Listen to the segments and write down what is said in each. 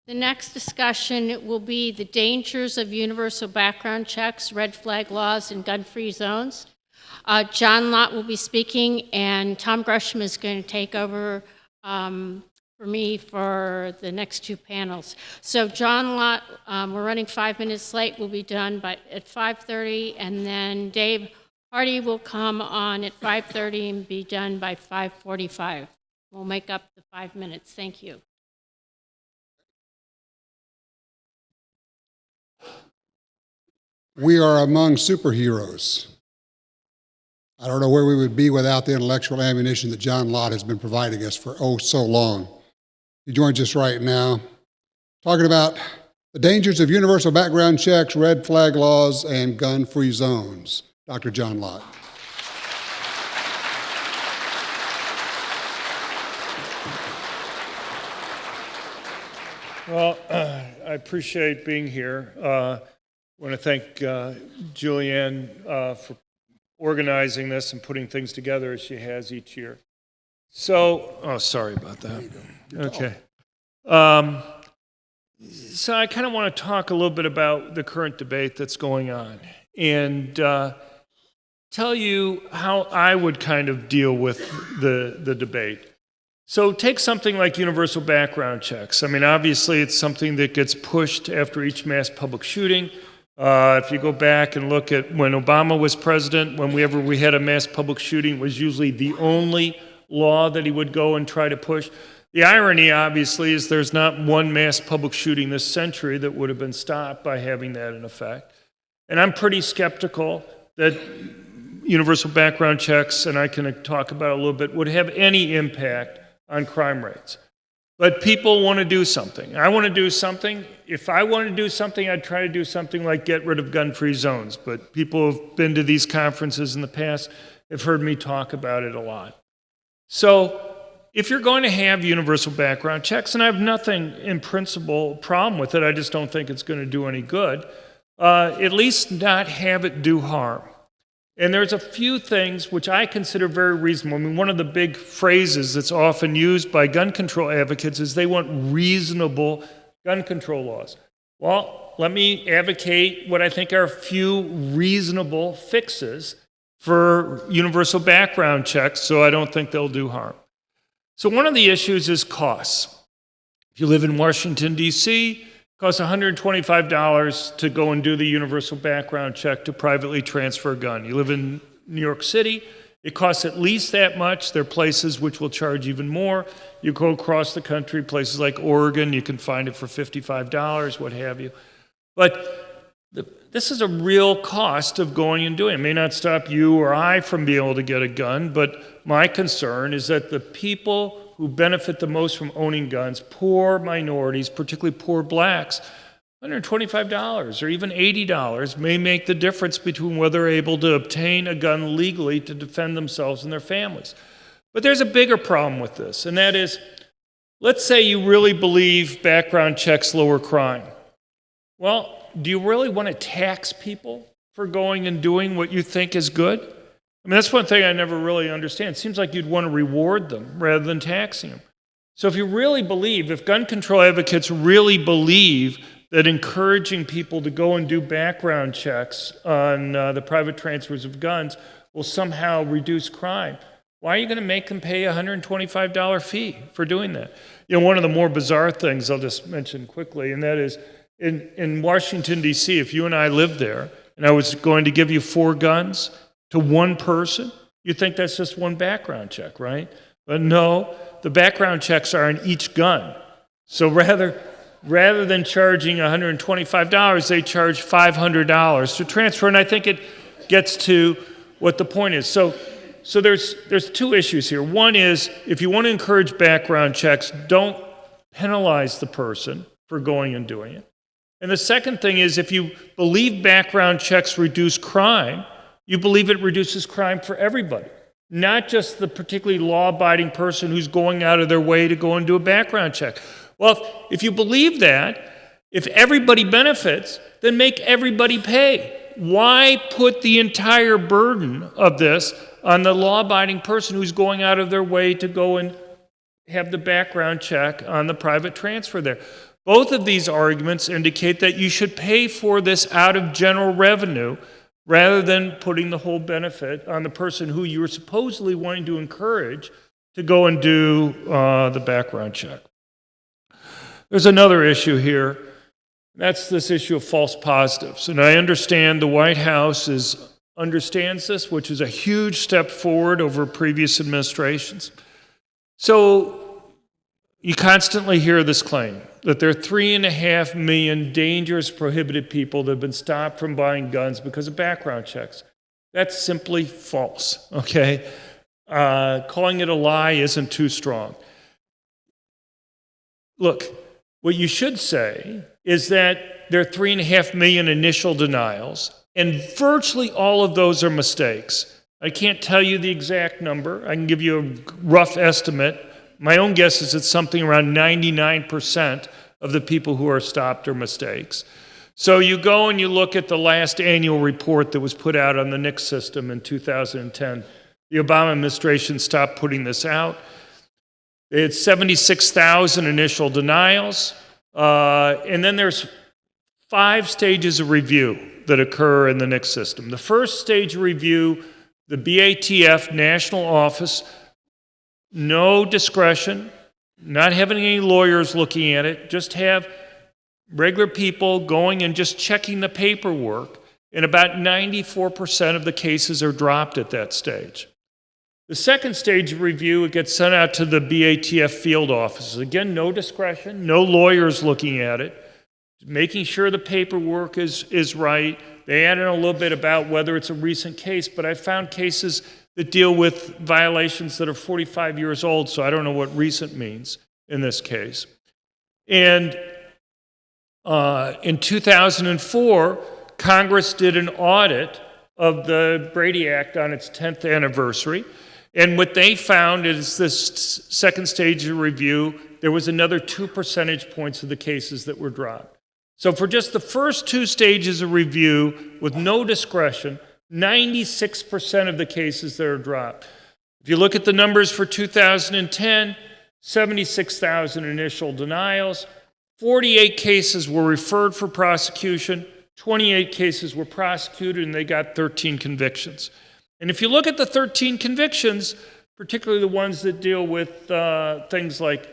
The next discussion will be the dangers of universal background checks, red flag laws, and gun-free zones. John Lott will be speaking, and Tom Gresham is going to take over for me for the next two panels. So John Lott, we're running 5 minutes late. We'll be done at 5:30, and then Dave Hardy will come on at 5:30 and be done by 5:45. We'll make up the 5 minutes. Thank you. We are among superheroes. I don't know where we would be without the intellectual ammunition that John Lott has been providing us for so long. He joins us right now talking about the dangers of universal background checks, red flag laws, and gun-free zones. Dr. John Lott. Well, I appreciate being here. I want to thank Julianne for organizing this and putting things together as she has each year. So, oh, sorry about that. Okay. So I kind of want to talk a little bit about the current debate that's going on and tell you how I would kind of deal with the debate. So take something like universal background checks. I mean, obviously, it's something that gets pushed after each mass public shooting. If you go back and look at when Obama was president, whenever we had a mass public shooting, it was usually the only law that he would go and try to push. The irony, obviously, is there's not one mass public shooting this century that would have been stopped by having that in effect. And I'm pretty skeptical that universal background checks, and I can talk about it a little bit, would have any impact on crime rates. But people want to do something. I want to do something. If I want to do something, I'd try to do something like get rid of gun-free zones. But people who've been to these conferences in the past have heard me talk about it a lot. So if you're going to have universal background checks, and I have nothing in principle problem with it, I just don't think it's going to do any good, at least not have it do harm. And there's a few things which I consider very reasonable. I mean, one of the big phrases that's often used by gun control advocates is they want reasonable gun control laws. Well, let me advocate what I think are a few reasonable fixes for universal background checks, so I don't think they'll do harm. So one of the issues is costs. If you live in Washington, D.C., it costs $125 to go and do the universal background check to privately transfer a gun. You live in New York City, it costs at least that much. There are places which will charge even more. You go across the country, places like Oregon, you can find it for $55, what have you. But this is a real cost of going and doing it. It may not stop you or I from being able to get a gun, but my concern is that the people who benefit the most from owning guns, poor minorities, particularly poor blacks, $125 or even $80 may make the difference between whether they're able to obtain a gun legally to defend themselves and their families. But there's a bigger problem with this, and that is, let's say you really believe background checks lower crime. Well, do you really want to tax people for going and doing what you think is good? I mean, that's one thing I never really understand. It seems like you'd want to reward them rather than taxing them. So if you really believe, if gun control advocates really believe that encouraging people to go and do background checks on the private transfers of guns will somehow reduce crime, why are you going to make them pay a $125 fee for doing that? You know, one of the more bizarre things I'll just mention quickly, and that is in Washington, D.C., if you and I lived there, and I was going to give you 4 guns to one person, you think that's just one background check, right? But no, the background checks are on each gun. So rather than charging $125, they charge $500 to transfer, and I think it gets to what the point is. So there's 2 issues here. One is, if you want to encourage background checks, don't penalize the person for going and doing it. And the second thing is, if you believe background checks reduce crime, you believe it reduces crime for everybody, not just the particularly law-abiding person who's going out of their way to go and do a background check. Well, if you believe that, if everybody benefits, then make everybody pay. Why put the entire burden of this on the law-abiding person who's going out of their way to go and have the background check on the private transfer there? Both of these arguments indicate that you should pay for this out of general revenue rather than putting the whole benefit on the person who you were supposedly wanting to encourage to go and do the background check. There's another issue here. That's this issue of false positives. And I understand the White House understands this, which is a huge step forward over previous administrations. So you constantly hear this claim that there are 3.5 million dangerous, prohibited people that have been stopped from buying guns because of background checks. That's simply false, okay? Calling it a lie isn't too strong. Look, what you should say is that there are 3.5 million initial denials, and virtually all of those are mistakes. I can't tell you the exact number. I can give you a rough estimate. My own guess is it's something around 99% of the people who are stopped are mistakes. So you go and you look at the last annual report that was put out on the NICS system in 2010. The Obama administration stopped putting this out. They had 76,000 initial denials. And then there's 5 stages of review that occur in the NICS system. The first stage of review, the BATF national office, no discretion, not having any lawyers looking at it, just have regular people going and just checking the paperwork, and about 94% of the cases are dropped at that stage. The second stage of review, it gets sent out to the BATF field offices. Again, no discretion, no lawyers looking at it, making sure the paperwork is right. They add in a little bit about whether it's a recent case, but I found cases that deal with violations that are 45 years old, so I don't know what recent means in this case. And in 2004, Congress did an audit of the Brady Act on its 10th anniversary. And what they found is this second stage of review, there was another 2 percentage points of the cases that were dropped. So for just the first 2 stages of review with no discretion, 96% of the cases that are dropped. If you look at the numbers for 2010, 76,000 initial denials, 48 cases were referred for prosecution, 28 cases were prosecuted, and they got 13 convictions. And if you look at the 13 convictions, particularly the ones that deal with things like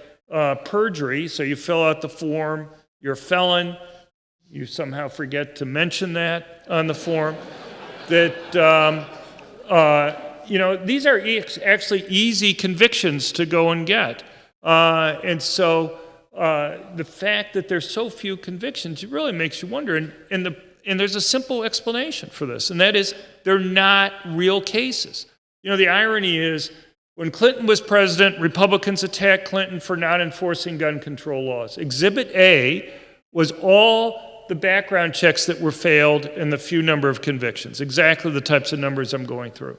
perjury, so you fill out the form, you're a felon, you somehow forget to mention that on the form, that, these are actually easy convictions to go and get. And so the fact that there's so few convictions, it really makes you wonder. And there's a simple explanation for this, and that is they're not real cases. The irony is when Clinton was president, Republicans attacked Clinton for not enforcing gun control laws. Exhibit A was all the background checks that were failed and the few number of convictions, exactly the types of numbers I'm going through.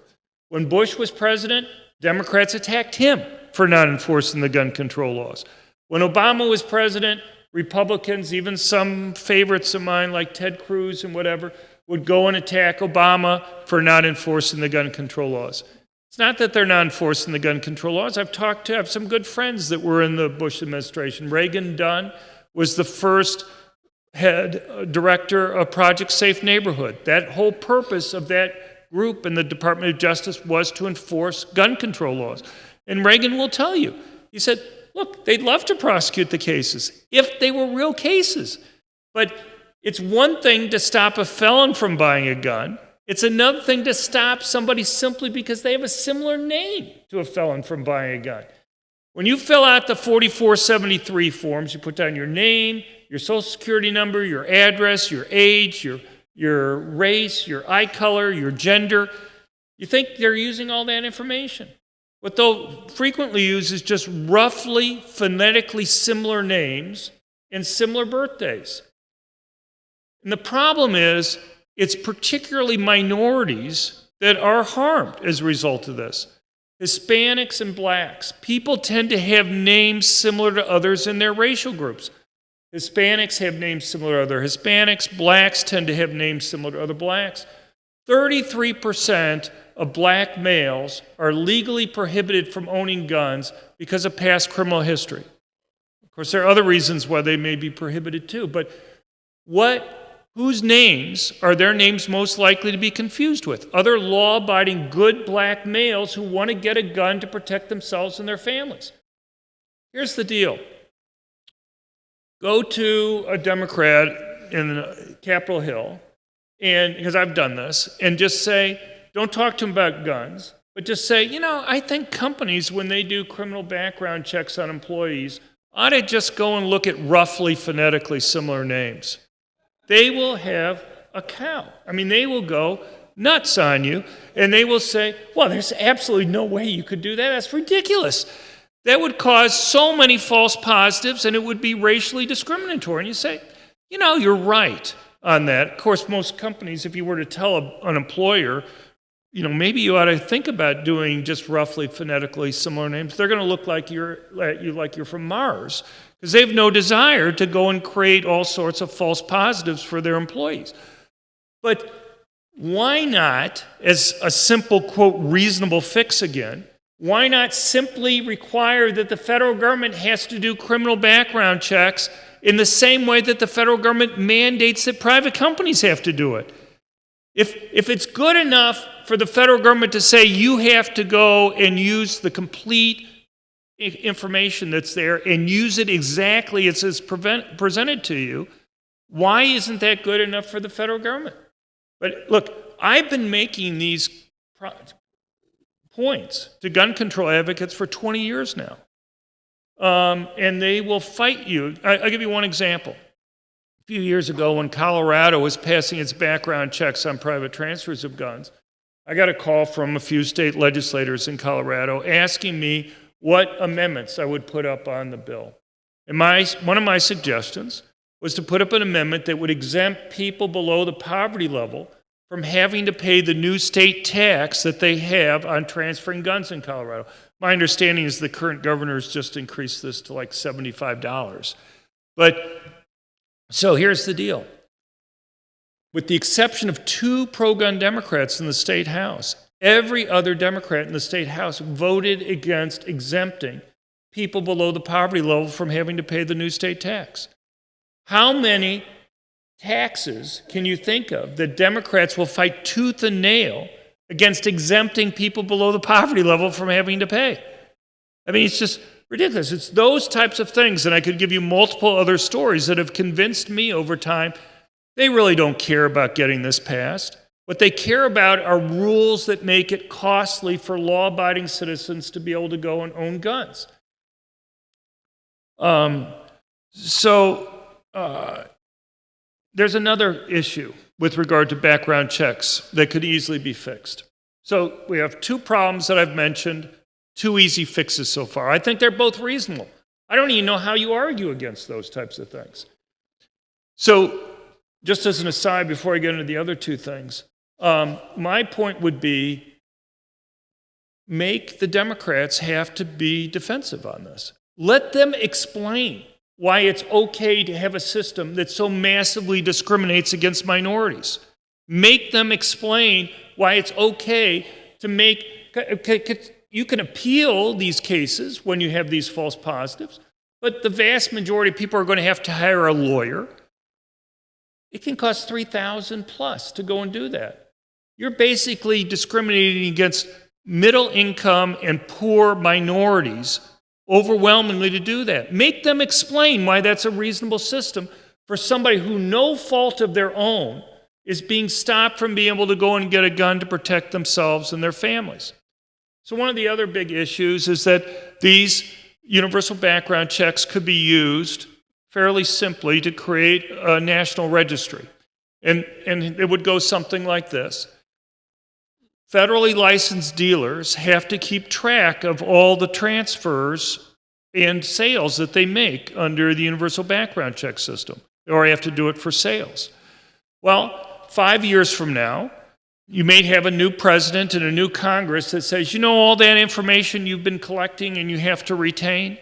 When Bush was president, Democrats attacked him for not enforcing the gun control laws. When Obama was president, Republicans, even some favorites of mine like Ted Cruz and whatever, would go and attack Obama for not enforcing the gun control laws. It's not that they're not enforcing the gun control laws. I have some good friends that were in the Bush administration. Reagan Dunn was the first director of Project Safe Neighborhood. That whole purpose of that group in the Department of Justice was to enforce gun control laws. And Reagan will tell you, he said, look, they'd love to prosecute the cases if they were real cases. But it's one thing to stop a felon from buying a gun. It's another thing to stop somebody simply because they have a similar name to a felon from buying a gun. When you fill out the 4473 forms, you put down your name, your social security number, your address, your age, your race, your eye color, your gender. You think they're using all that information. What they'll frequently use is just roughly phonetically similar names and similar birthdays. And the problem is, it's particularly minorities that are harmed as a result of this. Hispanics and blacks. People tend to have names similar to others in their racial groups. Hispanics have names similar to other Hispanics. Blacks tend to have names similar to other blacks. 33% of black males are legally prohibited from owning guns because of past criminal history, course, there are other reasons why they may be prohibited too, but whose names are their names most likely to be confused with? Other law-abiding, good black males who want to get a gun to protect themselves and their families. Here's the deal. Go to a Democrat in Capitol Hill, and because I've done this, and just say, don't talk to them about guns, but just say, I think companies, when they do criminal background checks on employees, ought to just go and look at roughly phonetically similar names. They will have a cow. They will go nuts on you, and they will say, well, there's absolutely no way you could do that. That's ridiculous. That would cause so many false positives, and it would be racially discriminatory. And you say, you're right on that. Of course, most companies, if you were to tell an employer, maybe you ought to think about doing just roughly phonetically similar names, they're going to look like you're from Mars, because they have no desire to go and create all sorts of false positives for their employees. But why not, as a simple, quote, reasonable fix again, why not simply require that the federal government has to do criminal background checks in the same way that the federal government mandates that private companies have to do it? If it's good enough for the federal government to say you have to go and use the complete information that's there and use it exactly as it's presented to you, why isn't that good enough for the federal government? But look, I've been making these points to gun control advocates for 20 years now. And they will fight you. I'll give you one example. A few years ago, when Colorado was passing its background checks on private transfers of guns, I got a call from a few state legislators in Colorado asking me what amendments I would put up on the bill. And one of my suggestions was to put up an amendment that would exempt people below the poverty level from having to pay the new state tax that they have on transferring guns in Colorado. My understanding is the current governor's just increased this to like $75. So here's the deal. With the exception of 2 pro-gun Democrats in the state house, every other Democrat in the state house voted against exempting people below the poverty level from having to pay the new state tax. How many taxes can you think of that Democrats will fight tooth and nail against exempting people below the poverty level from having to pay? It's just ridiculous. It's those types of things, and I could give you multiple other stories that have convinced me over time they really don't care about getting this passed. What they care about are rules that make it costly for law-abiding citizens to be able to go and own guns. There's another issue with regard to background checks that could easily be fixed. So we have 2 problems that I've mentioned, 2 easy fixes so far. I think they're both reasonable. I don't even know how you argue against those types of things. So just as an aside, before I get into the other 2 things, my point would be make the Democrats have to be defensive on this. Let them explain why it's okay to have a system that so massively discriminates against minorities. Make them explain why it's okay to you can appeal these cases when you have these false positives, but the vast majority of people are going to have to hire a lawyer. It can cost $3,000 plus to go and do that. You're basically discriminating against middle income and poor minorities overwhelmingly to do that. Make them explain why that's a reasonable system for somebody who, no fault of their own, is being stopped from being able to go and get a gun to protect themselves and their families. So one of the other big issues is that these universal background checks could be used fairly simply to create a national registry. And it would go something like this. Federally licensed dealers have to keep track of all the transfers and sales that they make under the universal background check system, or have to do it for sales. Well, 5 years from now, you may have a new president and a new Congress that says, all that information you've been collecting and you have to retain,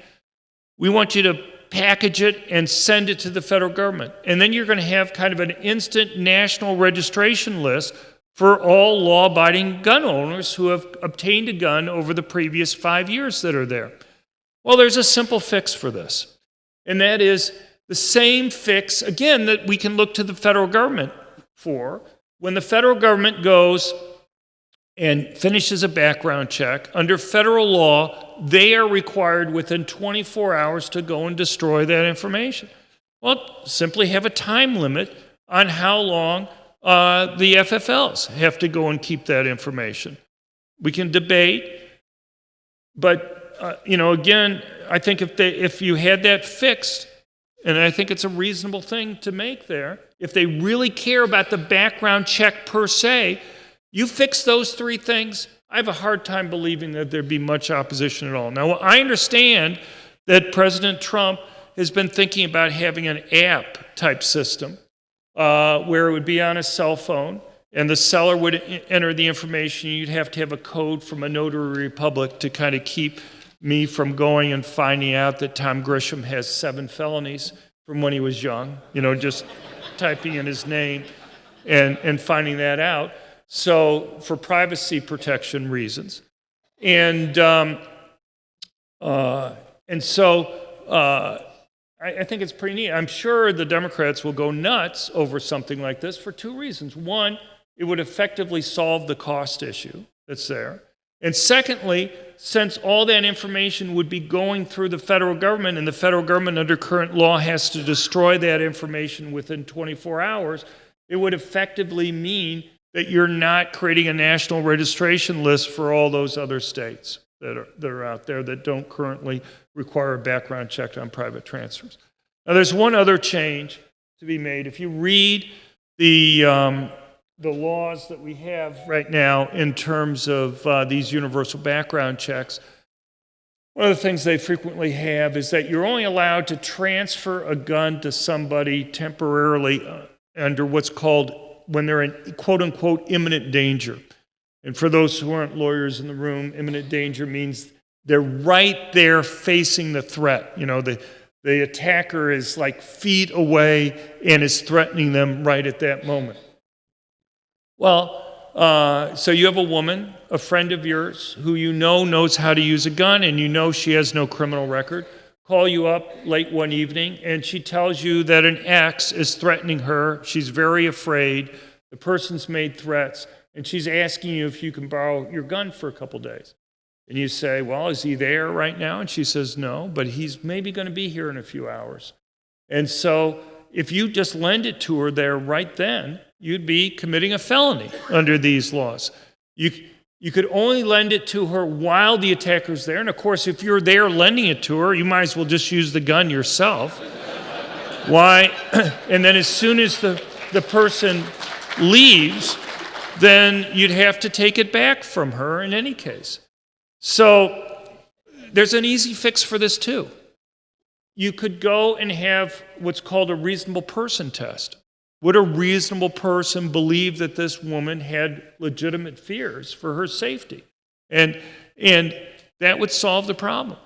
we want you to package it and send it to the federal government. And then you're going to have kind of an instant national registration list for all law-abiding gun owners who have obtained a gun over the previous 5 years that are there. Well, there's a simple fix for this. And that is the same fix, again, that we can look to the federal government for. When the federal government goes and finishes a background check, under federal law, they are required within 24 hours to go and destroy that information. Well, simply have a time limit on how long the FFLs have to go and keep that information. We can debate, but again, I think if you had that fixed, and I think it's a reasonable thing to make there, if they really care about the background check per se, you fix those three things, I have a hard time believing that there'd be much opposition at all. Now, I understand that President Trump has been thinking about having an app-type system where it would be on a cell phone, and the seller would enter the information. You'd have to have a code from a notary public to kind of keep me from going and finding out that Tom Grisham has 7 felonies from when he was young, just typing in his name and finding that out. So for privacy protection reasons. And so I think it's pretty neat. I'm sure the Democrats will go nuts over something like this for 2 reasons. One, it would effectively solve the cost issue that's there. And secondly, since all that information would be going through the federal government, and the federal government under current law has to destroy that information within 24 hours, it would effectively mean that you're not creating a national registration list for all those other states that are out there that don't currently require a background check on private transfers. Now, there's one other change to be made. If you read the laws that we have right now in terms of these universal background checks, one of the things they frequently have is that you're only allowed to transfer a gun to somebody temporarily under what's called when they're in quote-unquote imminent danger. And for those who aren't lawyers in the room, imminent danger means they're right there facing the threat. The attacker is like feet away and is threatening them right at that moment. Well, so you have a woman, a friend of yours, who knows how to use a gun, and she has no criminal record, call you up late one evening, and she tells you that an ex is threatening her. She's very afraid. The person's made threats, and she's asking you if you can borrow your gun for a couple days. And you say, well, is he there right now? And she says, no, but he's maybe going to be here in a few hours. And so if you just lend it to her there right then, you'd be committing a felony under these laws. You could only lend it to her while the attacker's there. And of course, if you're there lending it to her, you might as well just use the gun yourself. Why? And then as soon as the person leaves, then you'd have to take it back from her in any case. So there's an easy fix for this too. You could go and have what's called a reasonable person test. Would a reasonable person believe that this woman had legitimate fears for her safety? And that would solve the problem.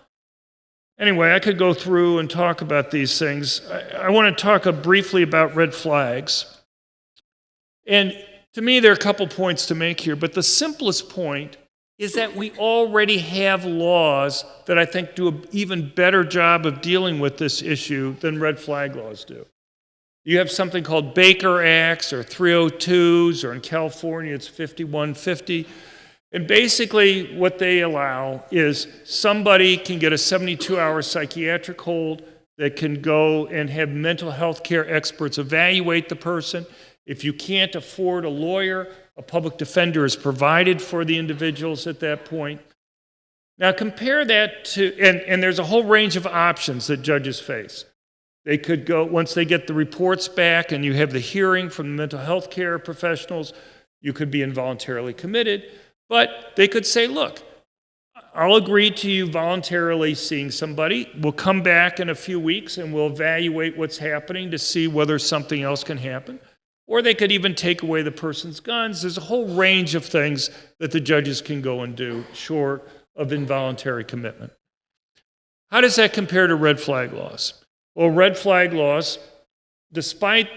Anyway, I could go through and talk about these things. I want to talk briefly about red flags. And to me, there are a couple points to make here, but the simplest point is that we already have laws that I think do an even better job of dealing with this issue than red flag laws do. You have something called Baker Acts or 302s, or in California it's 5150. And basically what they allow is somebody can get a 72-hour psychiatric hold that can go and have mental health care experts evaluate the person. If you can't afford a lawyer, a public defender is provided for the individuals at that point. Now compare that to, and there's a whole range of options that judges face. They could go, once they get the reports back and you have the hearing from the mental health care professionals, you could be involuntarily committed. But they could say, look, I'll agree to you voluntarily seeing somebody. We'll come back in a few weeks and we'll evaluate what's happening to see whether something else can happen. Or they could even take away the person's guns. There's a whole range of things that the judges can go and do short of involuntary commitment. How does that compare to red flag laws? Well, red flag laws, despite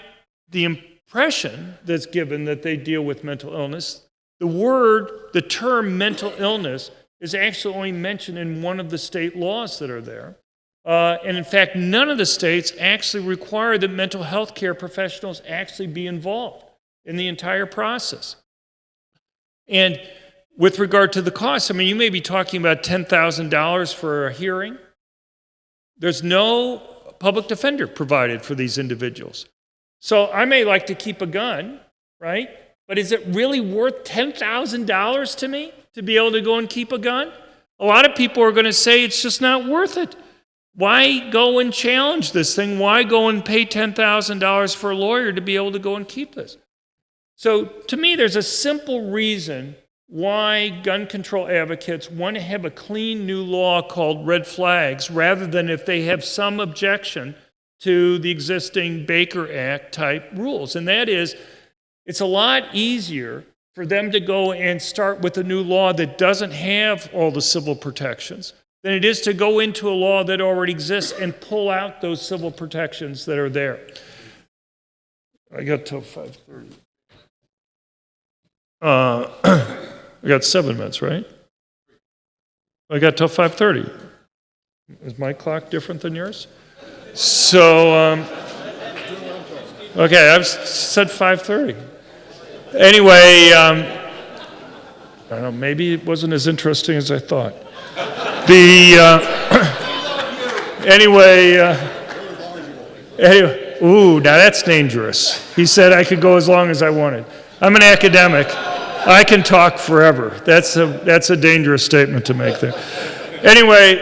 the impression that's given that they deal with mental illness, the term mental illness is actually only mentioned in one of the state laws that are there. And in fact, none of the states actually require that mental health care professionals actually be involved in the entire process. And with regard to the cost, I mean, you may be talking about $10,000 for a hearing. There's no public defender provided for these individuals. So I may like to keep a gun, right? But is it really worth $10,000 to me to be able to go and keep a gun? A lot of people are going to say it's just not worth it. Why go and challenge this thing? Why go and pay $10,000 for a lawyer to be able to go and keep this? So to me, there's a simple reason why gun control advocates want to have a clean new law called red flags rather than if they have some objection to the existing Baker Act type rules. And that is, it's a lot easier for them to go and start with a new law that doesn't have all the civil protections than it is to go into a law that already exists and pull out those civil protections that are there. I got till 5:30. I got 7 minutes, right? I got till 5:30. Is my clock different than yours? So, okay, I've said 5:30. Anyway, I don't know, maybe it wasn't as interesting as I thought. Anyway, ooh, now that's dangerous. He said I could go as long as I wanted. I'm an academic. I can talk forever. That's a dangerous statement to make there. Anyway,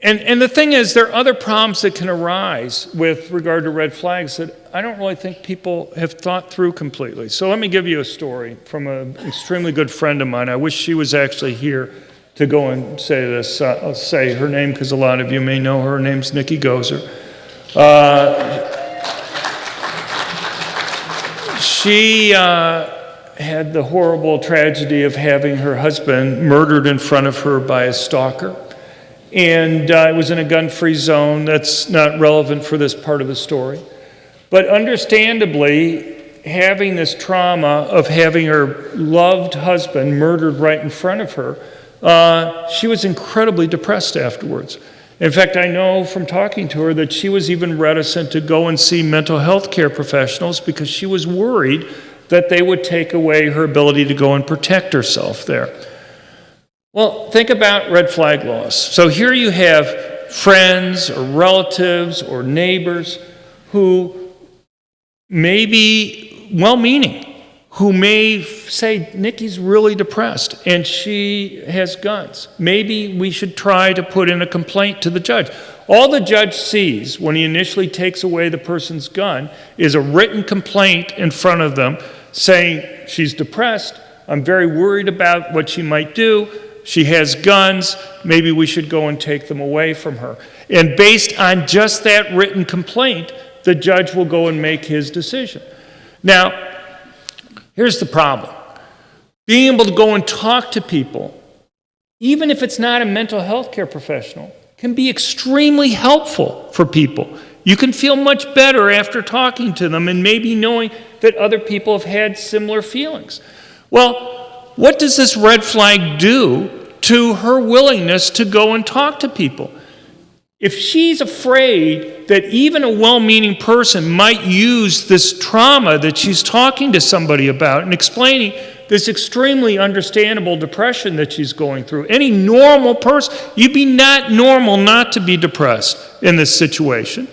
the thing is, there are other problems that can arise with regard to red flags that I don't really think people have thought through completely. So let me give you a story from an extremely good friend of mine. I wish she was actually here to go and say this. I'll say her name because a lot of you may know her. Her name's Nikki Gozer. She had the horrible tragedy of having her husband murdered in front of her by a stalker. And it was in a gun-free zone. That's not relevant for this part of the story. But understandably, having this trauma of having her loved husband murdered right in front of her, she was incredibly depressed afterwards. In fact, I know from talking to her that she was even reticent to go and see mental health care professionals because she was worried that they would take away her ability to go and protect herself there. Well, think about red flag laws. So here you have friends or relatives or neighbors who may be well-meaning, who may say, Nikki's really depressed and she has guns. Maybe we should try to put in a complaint to the judge. All the judge sees when he initially takes away the person's gun is a written complaint in front of them saying, she's depressed, I'm very worried about what she might do, she has guns, maybe we should go and take them away from her. And based on just that written complaint, the judge will go and make his decision. Now, here's the problem. Being able to go and talk to people, even if it's not a mental health care professional, can be extremely helpful for people. You can feel much better after talking to them and maybe knowing that other people have had similar feelings. Well, what does this red flag do to her willingness to go and talk to people? If she's afraid that even a well-meaning person might use this trauma that she's talking to somebody about and explaining this extremely understandable depression that she's going through, any normal person, you'd be not normal not to be depressed in this situation,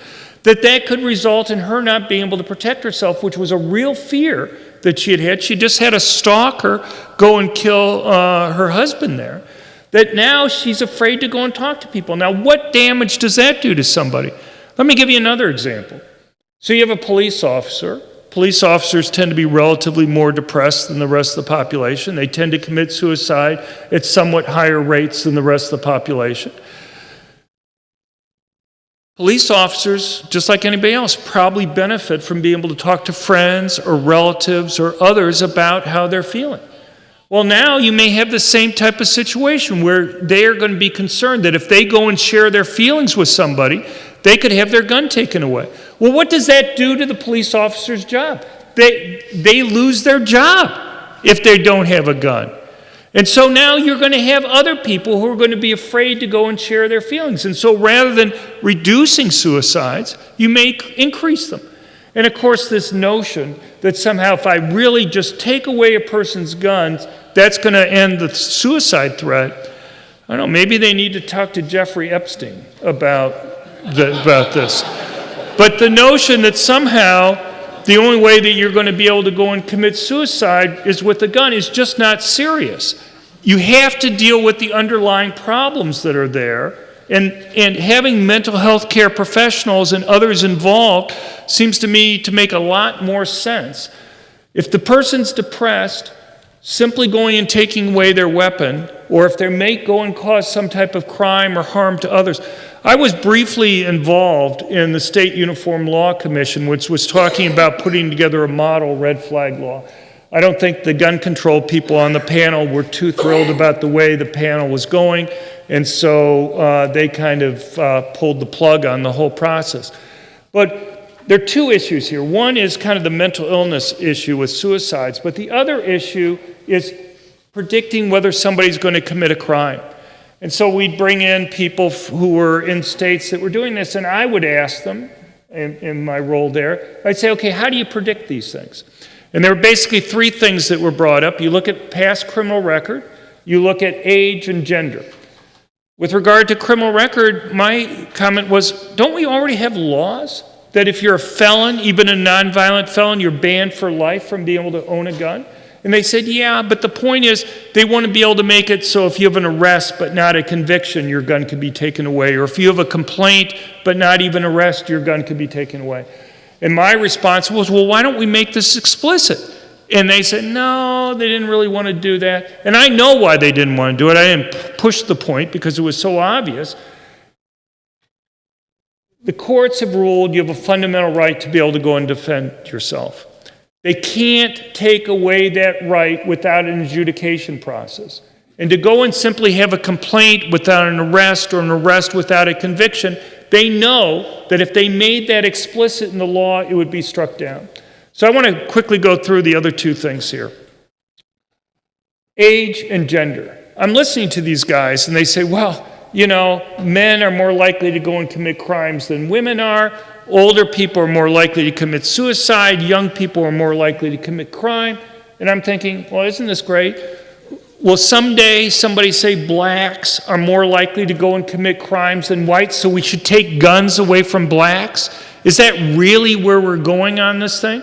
that could result in her not being able to protect herself, which was a real fear that she had had. She just had a stalker go and kill her husband there, that now she's afraid to go and talk to people. Now, what damage does that do to somebody? Let me give you another example. So you have a police officer. Police officers tend to be relatively more depressed than the rest of the population. They tend to commit suicide at somewhat higher rates than the rest of the population. Police officers, just like anybody else, probably benefit from being able to talk to friends or relatives or others about how they're feeling. Well, now you may have the same type of situation where they are going to be concerned that if they go and share their feelings with somebody, they could have their gun taken away. Well, what does that do to the police officer's job? They lose their job if they don't have a gun. And so now you're going to have other people who are going to be afraid to go and share their feelings. And so rather than reducing suicides, you may increase them. And of course, this notion that somehow if I really just take away a person's guns, that's going to end the suicide threat. I don't know, maybe they need to talk to Jeffrey Epstein about this. But the notion that somehow the only way that you're going to be able to go and commit suicide is with a gun is just not serious. You have to deal with the underlying problems that are there, and having mental health care professionals and others involved seems to me to make a lot more sense. If the person's depressed, simply going and taking away their weapon, or if they may go and cause some type of crime or harm to others. I was briefly involved in the State Uniform Law Commission, which was talking about putting together a model red flag law. I don't think the gun control people on the panel were too thrilled about the way the panel was going, and so they kind of pulled the plug on the whole process. But there are two issues here. One is kind of the mental illness issue with suicides, but the other issue is predicting whether somebody's going to commit a crime. And so we'd bring in people who were in states that were doing this, and I would ask them, in my role there, I'd say, okay, how do you predict these things? And there were basically three things that were brought up. You look at past criminal record, you look at age and gender. With regard to criminal record, my comment was, don't we already have laws that if you're a felon, even a nonviolent felon, you're banned for life from being able to own a gun? And they said, yeah, but the point is they want to be able to make it so if you have an arrest but not a conviction, your gun could be taken away. Or if you have a complaint but not even arrest, your gun could be taken away. And my response was, well, why don't we make this explicit? And they said, no, they didn't really want to do that. And I know why they didn't want to do it. I didn't push the point because it was so obvious. The courts have ruled you have a fundamental right to be able to go and defend yourself. They can't take away that right without an adjudication process. And to go and simply have a complaint without an arrest or an arrest without a conviction, they know that if they made that explicit in the law, it would be struck down. So I want to quickly go through the other two things here. Age and gender. I'm listening to these guys and they say, well, you know, men are more likely to go and commit crimes than women are. Older people are more likely to commit suicide. Young people are more likely to commit crime. And I'm thinking, well, isn't this great? Will someday somebody say blacks are more likely to go and commit crimes than whites, so we should take guns away from blacks? Is that really where we're going on this thing?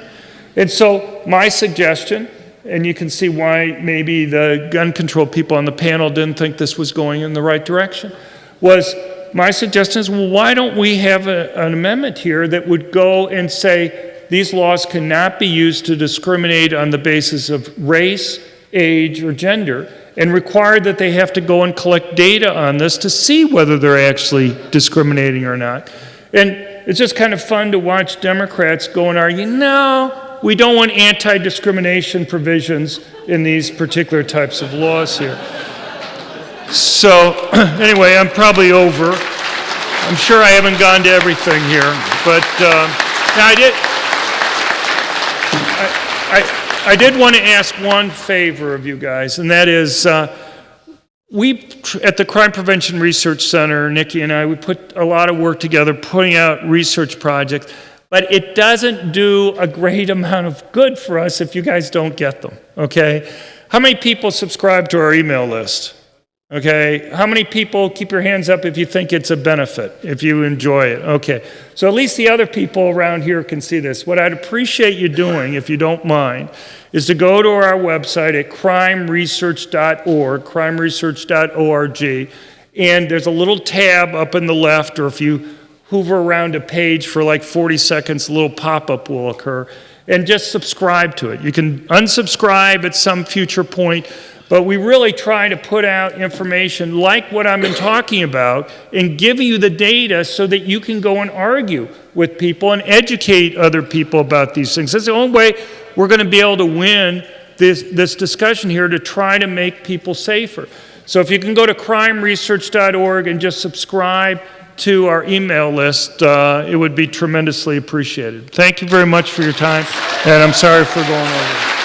And so my suggestion, and you can see why maybe the gun control people on the panel didn't think this was going in the right direction, was my suggestion is, well, why don't we have an amendment here that would go and say these laws cannot be used to discriminate on the basis of race, age, or gender, and require that they have to go and collect data on this to see whether they're actually discriminating or not. And it's just kind of fun to watch Democrats go and argue, no, we don't want anti-discrimination provisions in these particular types of laws here. So anyway, I'm probably over. I'm sure I haven't gone to everything here, but now I did want to ask one favor of you guys, and that is we at the Crime Prevention Research Center, Nikki and I, we put a lot of work together putting out research projects, but it doesn't do a great amount of good for us if you guys don't get them, okay? How many people subscribe to our email list? Okay, how many people, keep your hands up if you think it's a benefit, if you enjoy it? Okay, so at least the other people around here can see this. What I'd appreciate you doing, if you don't mind, is to go to our website at crimeresearch.org, crimeresearch.org, and there's a little tab up in the left, or if you hover around a page for like 40 seconds, a little pop-up will occur, and just subscribe to it. You can unsubscribe at some future point, but we really try to put out information like what I've been talking about and give you the data so that you can go and argue with people and educate other people about these things. That's the only way we're going to be able to win this discussion here to try to make people safer. So if you can go to crimeresearch.org and just subscribe to our email list, it would be tremendously appreciated. Thank you very much for your time, and I'm sorry for going over.